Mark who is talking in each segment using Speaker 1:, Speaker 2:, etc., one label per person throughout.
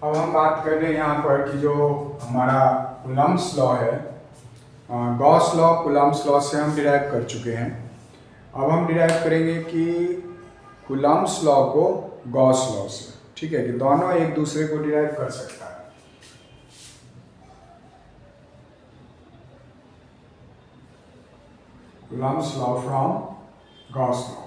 Speaker 1: अब हम बात कर रहे हैं यहाँ पर कि जो हमारा कूलम्ब्स लॉ है, गॉस लॉ कूलम्ब्स लॉ से हम डिराइव कर चुके हैं। अब हम डिराइव करेंगे कि कूलम्ब्स लॉ को गॉस लॉ से, ठीक है, कि दोनों एक दूसरे को डिराइव कर सकता है। Coulomb's law from Gauss law.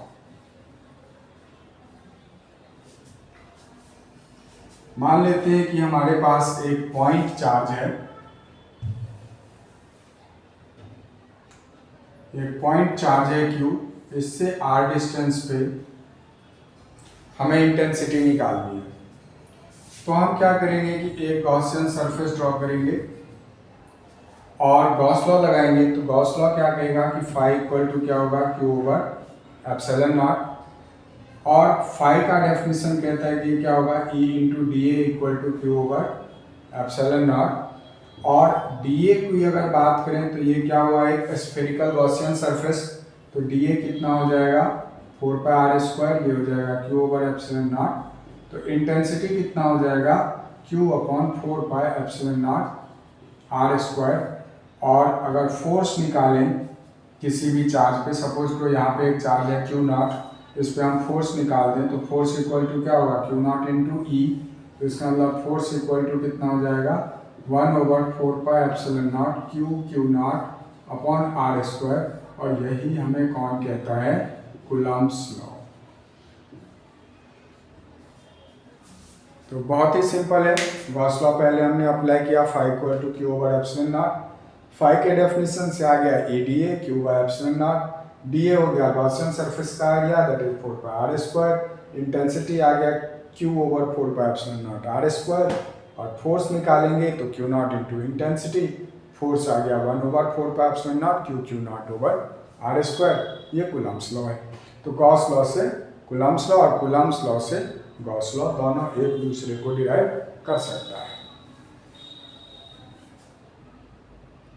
Speaker 1: मान लेते हैं कि हमारे पास एक पॉइंट चार्ज है, एक पॉइंट चार्ज है Q, इससे r डिस्टेंस पे हमें इंटेंसिटी निकालनी है। तो हम क्या करेंगे कि एक गॉसियन सरफेस ड्रॉ करेंगे और गॉस लॉ लगाएंगे। तो गॉस लॉ क्या कहेगा कि फाई इक्वल टू क्या होगा, Q ओवर एप्सिलॉन नॉट। और फाई का डेफिनेशन कहता है कि क्या होगा, E into D A equal to Q over epsilon not. और डी ए की अगर बात करें तो ये क्या हुआ, एक स्फेरिकल गॉसियन सरफेस, तो डी ए कितना हो जाएगा 4 पाई आर स्क्वायर, ये हो जाएगा Q ओवर एप्सिलॉन नॉट। तो इंटेंसिटी कितना हो जाएगा Q upon 4 pi epsilon not R square. और अगर फोर्स निकालें किसी भी चार्ज पे, सपोज को यहाँ पे एक चार्ज है Q नॉट, इस पर हम फोर्स निकाल दें तो फोर्स इक्वल टू क्या होगा, Q नॉट इंटू ई। तो इसका मतलब फोर्स इक्वल टू कितना हो जाएगा 1 over 4 pi epsilon not Q not upon R square. और यही हमें कौन कहता है, कूलम्ब्स लॉ। तो बहुत ही सिंपल है। गॉस लॉ पहले हमने अप्लाई किया, phi equal to Q over epsilon naught. Phi के डेफिनेशन से आ गया A D A, Q by epsilon naught. D A हो गया गॉसियन सरफेस का area, that is 4 pi R square. Intensity आ गया Q over 4 pi epsilon not R square. और फोर्स निकालेंगे तो Q naught into intensity, force आ गया 1 over 4 pi epsilon not Q not over R square. ये Coulomb's law है। तो गॉस लॉ से कूलम्ब्स लॉ और कूलम्ब्स लॉ से गॉस लॉ दोनों एक दूसरे को डिराइव कर सकता है।